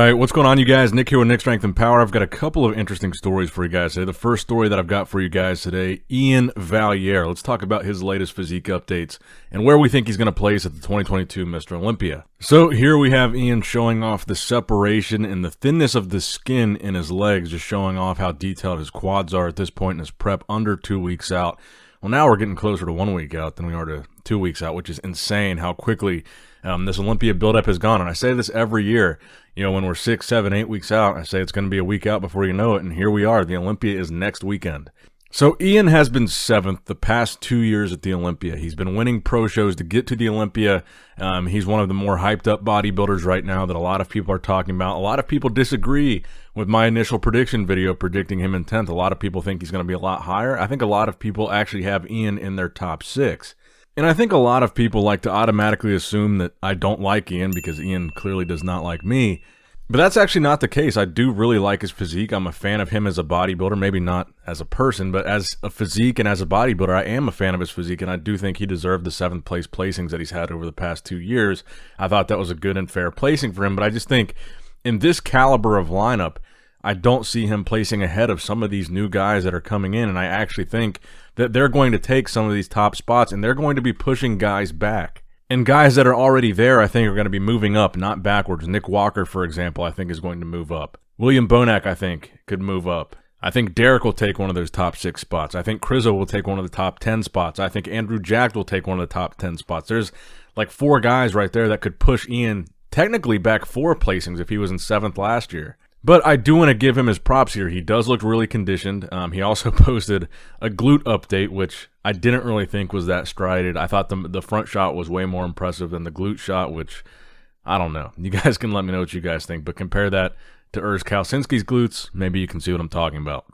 Alright, what's going on, you guys? Nick here with Nick Strength and Power. I've got a couple of interesting stories for you guys today. The first story that I've got for you guys today, Iain Valliere. Let's talk about his latest physique updates and where we think he's going to place at the 2022 Mr. Olympia. So here we have Iain showing off the separation and the thinness of the skin in his legs, just showing off how detailed his quads are at this point in his prep, under 2 weeks out. Well, now we're getting closer to 1 week out than we are to 2 weeks out, which is insane how quickly this Olympia buildup has gone. And I say this every year, you know, when we're 6, 7, 8 weeks out, I say it's going to be a week out before you know it. And here we are. The Olympia is next weekend. So Iain has been 7th the past 2 years at the Olympia. He's been winning pro shows to get to the Olympia. He's one of the more hyped up bodybuilders right now that a lot of people are talking about. A lot of people disagree with my initial prediction video predicting him in 10th. A lot of people think he's going to be a lot higher. I think a lot of people actually have Iain in their top 6. And I think a lot of people like to automatically assume that I don't like Iain because Iain clearly does not like me. But that's actually not the case. I do really like his physique. I'm a fan of him as a bodybuilder, maybe not as a person, but as a physique and as a bodybuilder, I am a fan of his physique, and I do think he deserved the 7th place placings that he's had over the past 2 years. I thought that was a good and fair placing for him, but I just think in this caliber of lineup, I don't see him placing ahead of some of these new guys that are coming in, and I actually think that they're going to take some of these top spots, and they're going to be pushing guys back. And guys that are already there, I think, are going to be moving up, not backwards. Nick Walker, for example, I think is going to move up. William Bonac, I think, could move up. I think Derek will take one of those top 6 spots. I think Crizzo will take one of the top 10 spots. I think Andrew Jack will take one of the top 10 spots. There's like 4 guys right there that could push Iain technically back 4 placings if he was in 7th last year. But I do want to give him his props here. He does look really conditioned. He also posted a glute update, which I didn't really think was that strided. I thought the front shot was way more impressive than the glute shot, which I don't know. You guys can let me know what you guys think, but compare that to Urs Kalsinski's glutes. Maybe you can see what I'm talking about.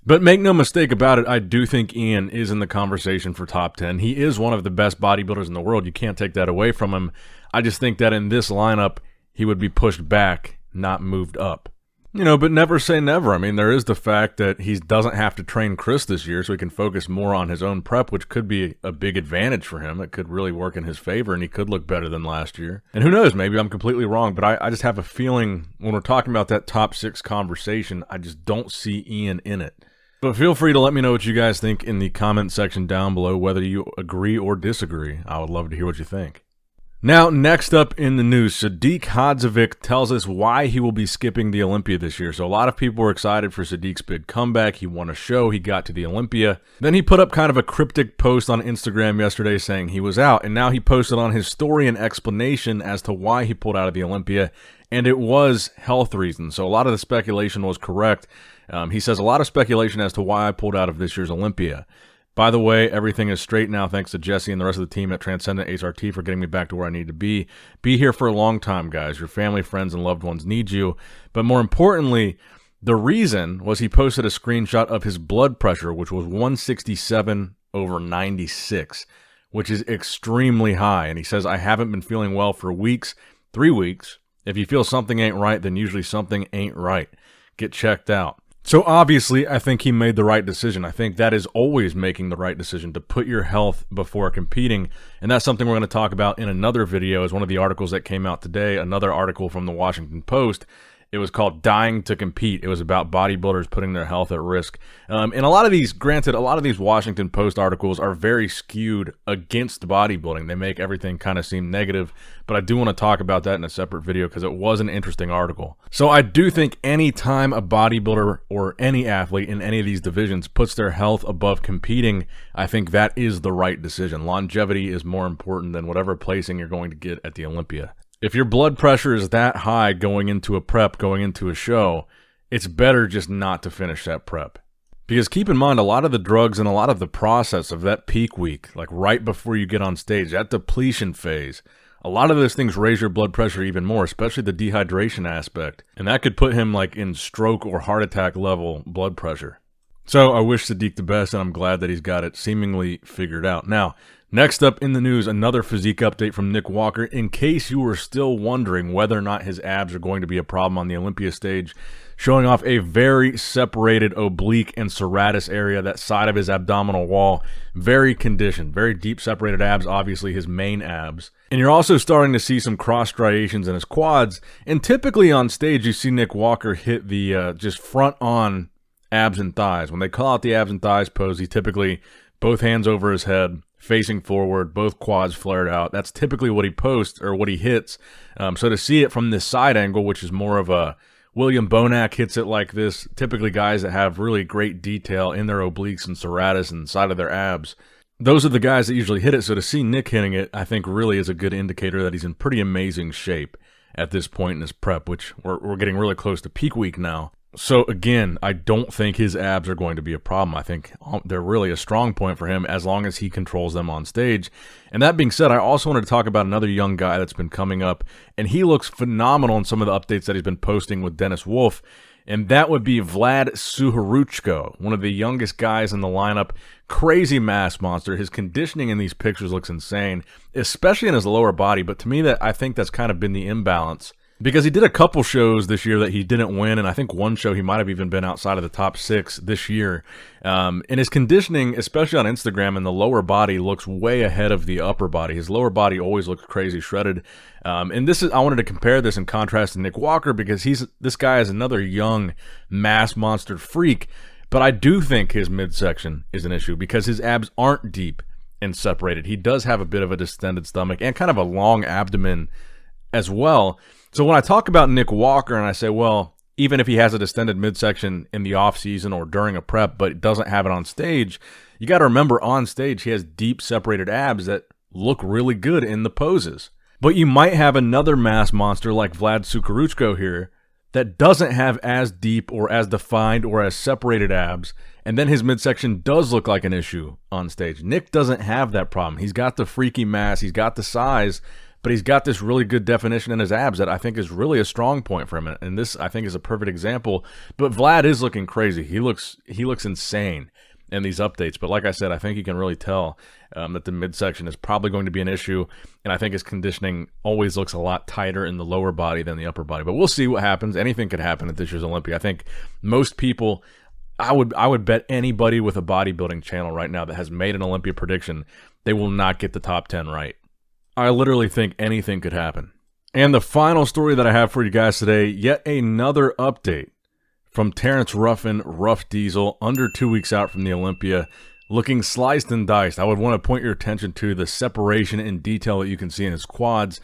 But make no mistake about it, I do think Iain is in the conversation for top 10. He is one of the best bodybuilders in the world. You can't take that away from him. I just think that in this lineup, he would be pushed back, not moved up. You know, but never say never. I mean, there is the fact that he doesn't have to train Chris this year, so he can focus more on his own prep, which could be a big advantage for him. It could really work in his favor, and he could look better than last year. And who knows, maybe I'm completely wrong, but I just have a feeling when we're talking about that top 6 conversation, I just don't see Iain in it. But feel free to let me know what you guys think in the comment section down below, whether you agree or disagree. I would love to hear what you think. Now, next up in the news, Sadik tells us why he will be skipping the Olympia this year. So a lot of people were excited for Sadik's big comeback. He won a show. He got to the Olympia. Then he put up kind of a cryptic post on Instagram yesterday saying he was out. And now he posted on his story an explanation as to why he pulled out of the Olympia. And it was health reasons. So a lot of the speculation was correct. He says a lot of speculation as to why I pulled out of this year's Olympia. By the way, everything is straight now thanks to Jesse and the rest of the team at Transcendent HRT for getting me back to where I need to be. Be here for a long time, guys. Your family, friends, and loved ones need you. But more importantly, the reason was he posted a screenshot of his blood pressure, which was 167/96, which is extremely high. And he says, I haven't been feeling well for weeks, 3 weeks. If you feel something ain't right, then usually something ain't right. Get checked out. So obviously, I think he made the right decision. I think that is always making the right decision, to put your health before competing. And that's something we're going to talk about in another video as one of the articles that came out today, another article from the Washington Post. It was called Dying to Compete. It was about bodybuilders putting their health at risk. And a lot of these, granted, a lot of these Washington Post articles are very skewed against bodybuilding. They make everything kind of seem negative, but I do want to talk about that in a separate video because it was an interesting article. So I do think any time a bodybuilder or any athlete in any of these divisions puts their health above competing, I think that is the right decision. Longevity is more important than whatever placing you're going to get at the Olympia. If your blood pressure is that high going into a prep, going into a show, it's better just not to finish that prep. Because keep in mind, a lot of the drugs and a lot of the process of that peak week, like right before you get on stage, that depletion phase, a lot of those things raise your blood pressure even more, especially the dehydration aspect. And that could put him like in stroke or heart attack level blood pressure. So I wish Sadik the best, and I'm glad that he's got it seemingly figured out. Now, next up in the news, another physique update from Nick Walker. In case you were still wondering whether or not his abs are going to be a problem on the Olympia stage, showing off a very separated oblique and serratus area, that side of his abdominal wall. Very conditioned, very deep separated abs, obviously his main abs. And you're also starting to see some cross striations in his quads. And typically on stage, you see Nick Walker hit the just front on abs and thighs. When they call out the abs and thighs pose, he typically both hands over his head, facing forward, both quads flared out. That's typically what he posts or what he hits. So to see it from this side angle, which is more of a William Bonac hits it like this, typically guys that have really great detail in their obliques and serratus and side of their abs, those are the guys that usually hit it. So to see Nick hitting it, I think really is a good indicator that he's in pretty amazing shape at this point in his prep, which we're getting really close to peak week now. So again, I don't think his abs are going to be a problem. I think they're really a strong point for him as long as he controls them on stage. And that being said, I also wanted to talk about another young guy that's been coming up, and he looks phenomenal in some of the updates that he's been posting with Dennis Wolf, and that would be Vlad Suharuchko, one of the youngest guys in the lineup. Crazy mass monster. His conditioning in these pictures looks insane, especially in his lower body, but to me, I think that's kind of been the imbalance. Because he did a couple shows this year that he didn't win, and I think one show he might have even been outside of the top 6 this year. And his conditioning, especially on Instagram, in the lower body looks way ahead of the upper body. His lower body always looks crazy shredded. And I wanted to compare this in contrast to Nick Walker because this guy is another young mass monster freak. But I do think his midsection is an issue because his abs aren't deep and separated. He does have a bit of a distended stomach and kind of a long abdomen as well. So when I talk about Nick Walker and I say, well, even if he has a distended midsection in the offseason or during a prep, but doesn't have it on stage, you got to remember on stage he has deep separated abs that look really good in the poses. But you might have another mass monster like Vlad Suharuchko here that doesn't have as deep or as defined or as separated abs, and then his midsection does look like an issue on stage. Nick doesn't have that problem. He's got the freaky mass, he's got the size, but he's got this really good definition in his abs that I think is really a strong point for him. And this, I think, is a perfect example. But Vlad is looking crazy. He looks insane in these updates. But like I said, I think you can really tell that the midsection is probably going to be an issue. And I think his conditioning always looks a lot tighter in the lower body than the upper body. But we'll see what happens. Anything could happen at this year's Olympia. I think most people, I would bet anybody with a bodybuilding channel right now that has made an Olympia prediction, they will not get the top 10 right. I literally think anything could happen. And the final story that I have for you guys today, yet another update from Terrence Ruffin, Ruff Diesel, under 2 weeks out from the Olympia, looking sliced and diced. I would want to point your attention to the separation and detail that you can see in his quads.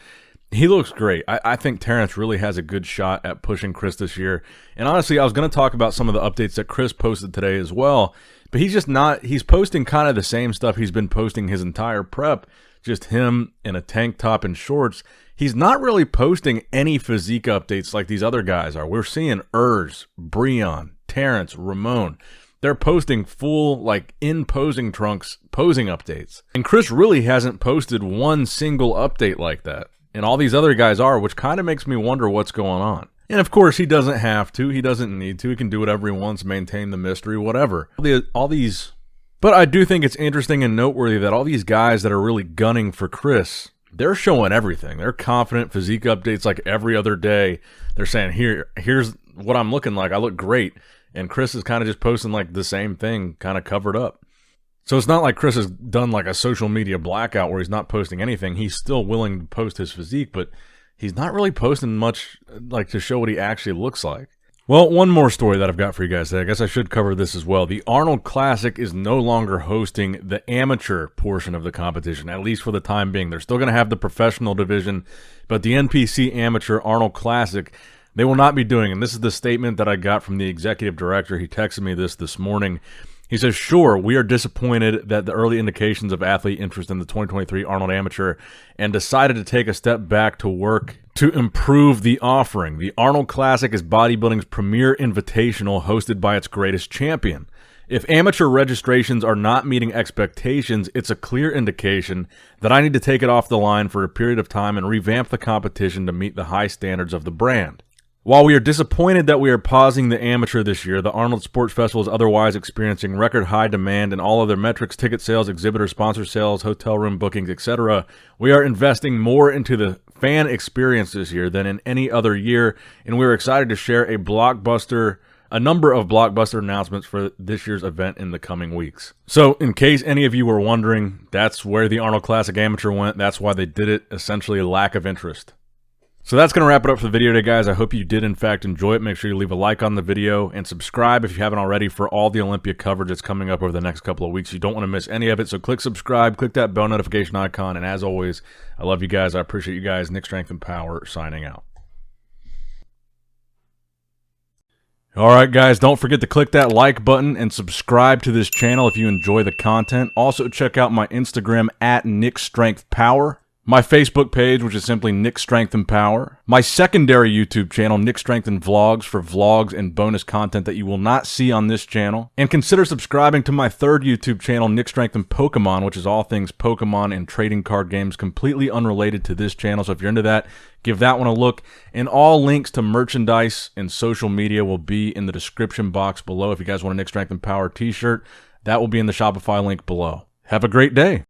He looks great. I think Terrence really has a good shot at pushing Chris this year. And honestly, I was going to talk about some of the updates that Chris posted today as well, but he's just not, he's posting kind of the same stuff he's been posting his entire prep. Just him in a tank top and shorts. He's not really posting any physique updates like these other guys are. We're seeing Breon, Terrence, Ramon. They're posting full, like, in posing trunks, posing updates. And Chris really hasn't posted one single update like that. And all these other guys are, which kind of makes me wonder what's going on. And of course, he doesn't have to. He doesn't need to. He can do whatever he wants, maintain the mystery, whatever. But I do think it's interesting and noteworthy that all these guys that are really gunning for Chris, they're showing everything. They're confident physique updates like every other day. They're saying, here's what I'm looking like. I look great. And Chris is kind of just posting like the same thing, kind of covered up. So it's not like Chris has done like a social media blackout where he's not posting anything. He's still willing to post his physique, but he's not really posting much like to show what he actually looks like. Well, one more story that I've got for you guys today. I guess I should cover this as well. The Arnold Classic is no longer hosting the amateur portion of the competition, at least for the time being. They're still going to have the professional division, but the NPC Amateur Arnold Classic, they will not be doing. And this is the statement that I got from the executive director. He texted me this morning. He says, sure, we are disappointed that the early indications of athlete interest in the 2023 Arnold Amateur and decided to take a step back to work to improve the offering. The Arnold Classic is bodybuilding's premier invitational hosted by its greatest champion. If amateur registrations are not meeting expectations, it's a clear indication that I need to take it off the line for a period of time and revamp the competition to meet the high standards of the brand. While we are disappointed that we are pausing the amateur this year, the Arnold Sports Festival is otherwise experiencing record high demand in all other metrics, ticket sales, exhibitor sponsor sales, hotel room bookings, etc. We are investing more into the fan experience this year than in any other year, and we're excited to share a number of blockbuster announcements for this year's event in the coming weeks. So, in case any of you were wondering, that's where the Arnold Classic Amateur went. That's why they did it, essentially a lack of interest. So that's going to wrap it up for the video today, guys. I hope you did, in fact, enjoy it. Make sure you leave a like on the video and subscribe if you haven't already for all the Olympia coverage that's coming up over the next couple of weeks. You don't want to miss any of it, so click subscribe, click that bell notification icon, and as always, I love you guys. I appreciate you guys. Nick Strength and Power signing out. All right, guys, don't forget to click that like button and subscribe to this channel if you enjoy the content. Also, check out my Instagram at Nick Strength Power. My Facebook page, which is simply Nick Strength and Power. My secondary YouTube channel, Nick Strength and Vlogs, for vlogs and bonus content that you will not see on this channel. And consider subscribing to my third YouTube channel, Nick Strength and Pokemon, which is all things Pokemon and trading card games, completely unrelated to this channel. So if you're into that, give that one a look. And all links to merchandise and social media will be in the description box below. If you guys want a Nick Strength and Power t-shirt, that will be in the Shopify link below. Have a great day.